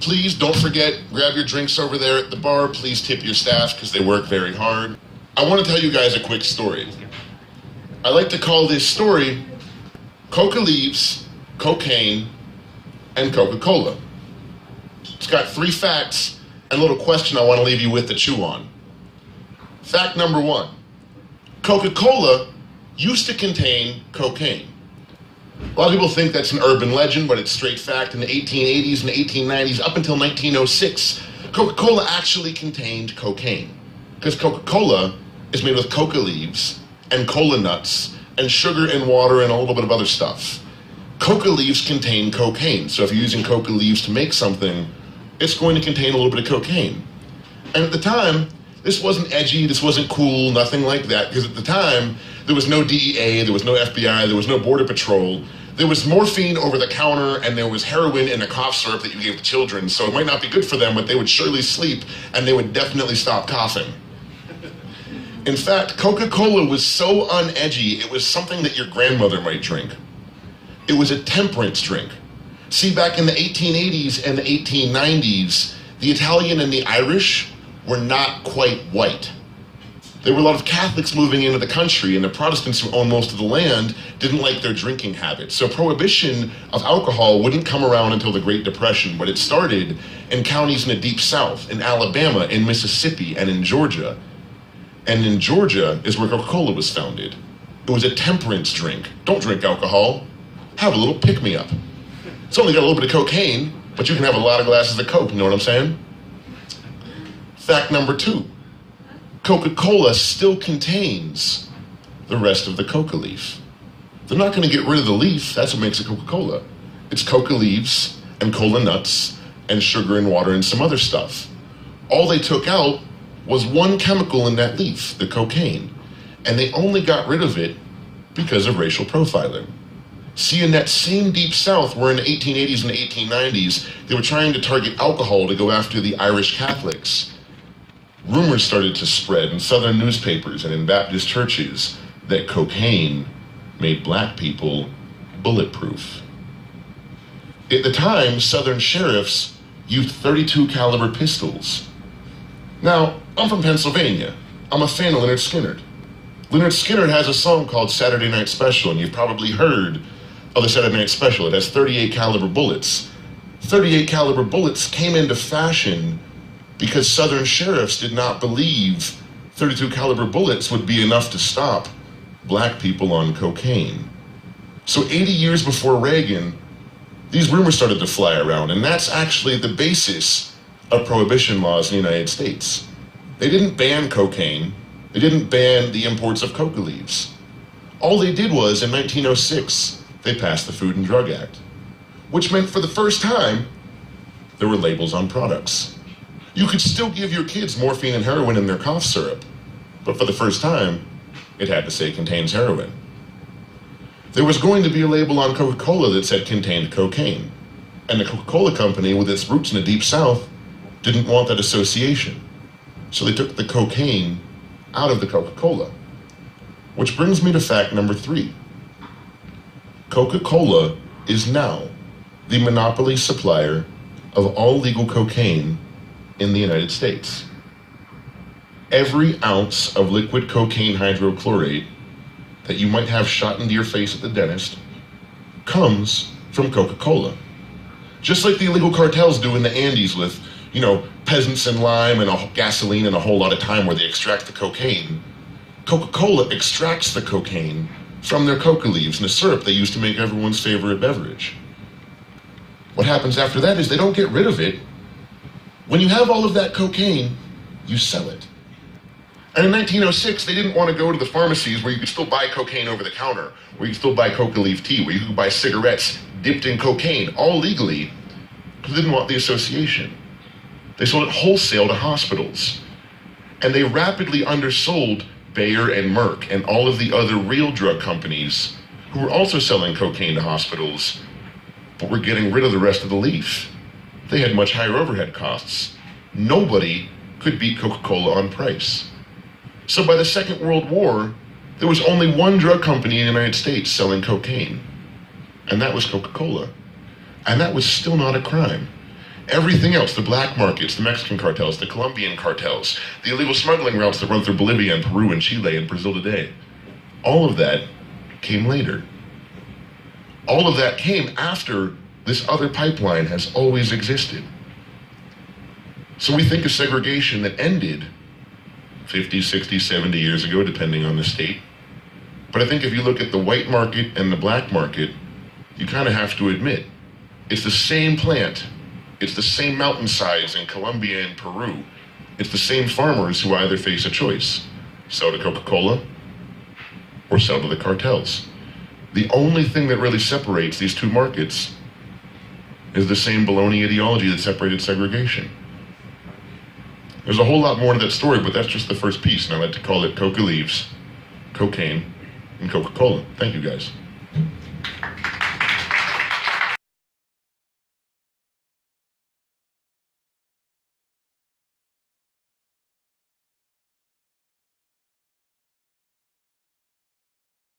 Please don't forget, grab your drinks over there at the bar. Please tip your staff because they work very hard. I want to tell you guys a quick story. I like to call this story Coca Leaves, Cocaine, and Coca-Cola. It's got 3 facts and a little question I want to leave you with to chew on. Fact number 1, Coca-Cola used to contain cocaine. A lot of people think that's an urban legend, but it's straight fact. In the 1880s and 1890s, up until 1906, Coca-Cola actually contained cocaine. Because Coca-Cola is made with coca leaves and cola nuts and sugar and water and a little bit of other stuff. Coca leaves contain cocaine, so if you're using coca leaves to make something, it's going to contain a little bit of cocaine. And at the time, this wasn't edgy, this wasn't cool, nothing like that, because at the time, there was no DEA, there was no FBI, there was no Border Patrol. There was morphine over the counter, and there was heroin in a cough syrup that you gave to children, so it might not be good for them, but they would surely sleep, and they would definitely stop coughing. In fact, Coca-Cola was so unedgy, it was something that your grandmother might drink. It was a temperance drink. See, back in the 1880s and the 1890s, the Italian and the Irish were not quite white. There were a lot of Catholics moving into the country, and the Protestants who owned most of the land didn't like their drinking habits. So prohibition of alcohol wouldn't come around until the Great Depression, but it started in counties in the Deep South, in Alabama, in Mississippi, and in Georgia. And in Georgia is where Coca-Cola was founded. It was a temperance drink. Don't drink alcohol. Have a little pick-me-up. It's only got a little bit of cocaine, but you can have a lot of glasses of Coke, you know what I'm saying? Fact number 2. Coca-Cola still contains the rest of the coca leaf. They're not going to get rid of the leaf. That's what makes it Coca-Cola. It's coca leaves and cola nuts and sugar and water and some other stuff. All they took out was one chemical in that leaf, the cocaine. And they only got rid of it because of racial profiling. See, in that same Deep South where in the 1880s and the 1890s, they were trying to target alcohol to go after the Irish Catholics, rumors started to spread in Southern newspapers and in Baptist churches that cocaine made black people bulletproof. At the time, Southern sheriffs used .32 caliber pistols. Now, I'm from Pennsylvania. I'm a fan of Lynyrd Skynyrd. Lynyrd Skynyrd has a song called Saturday Night Special, and you've probably heard of the Saturday Night Special. It has 38 caliber bullets. 38 caliber bullets came into fashion because Southern sheriffs did not believe 32 caliber bullets would be enough to stop black people on cocaine. So 80 years before Reagan, these rumors started to fly around, and that's actually the basis of prohibition laws in the United States. They didn't ban cocaine. They didn't ban the imports of coca leaves. All they did was, in 1906, they passed the Food and Drug Act, which meant for the first time, there were labels on products. You could still give your kids morphine and heroin in their cough syrup, but for the first time, it had to say contains heroin. There was going to be a label on Coca-Cola that said contained cocaine, and the Coca-Cola company, with its roots in the Deep South, didn't want that association. So they took the cocaine out of the Coca-Cola. Which brings me to fact number 3. Coca-Cola is now the monopoly supplier of all legal cocaine in the United States. Every ounce of liquid cocaine hydrochlorate that you might have shot into your face at the dentist comes from Coca-Cola. Just like the illegal cartels do in the Andes with, peasants and lime and gasoline and a whole lot of time where they extract the cocaine. Coca-Cola extracts the cocaine from their coca leaves and the syrup they use to make everyone's favorite beverage. What happens after that is they don't get rid of it. When you have all of that cocaine, you sell it. And in 1906, they didn't want to go to the pharmacies where you could still buy cocaine over the counter, where you could still buy coca leaf tea, where you could buy cigarettes dipped in cocaine, all legally, because they didn't want the association. They sold it wholesale to hospitals. And they rapidly undersold Bayer and Merck and all of the other real drug companies who were also selling cocaine to hospitals, but were getting rid of the rest of the leaf. They had much higher overhead costs. Nobody could beat Coca-Cola on price. So by the Second World War, there was only one drug company in the United States selling cocaine, and that was Coca-Cola. And that was still not a crime. Everything else, the black markets, the Mexican cartels, the Colombian cartels, the illegal smuggling routes that run through Bolivia and Peru and Chile and Brazil today, all of that came later. All of that came after this other pipeline has always existed. So we think of segregation that ended 50, 60, 70 years ago, depending on the state. But I think if you look at the white market and the black market, you kind of have to admit, it's the same plant. It's the same mountainsides in Colombia and Peru. It's the same farmers who either face a choice, sell to Coca-Cola or sell to the cartels. The only thing that really separates these two markets is the same baloney ideology that separated segregation. There's a whole lot more to that story, but that's just the first piece, and I like to call it Coca leaves, cocaine, and Coca-Cola. Thank you, guys.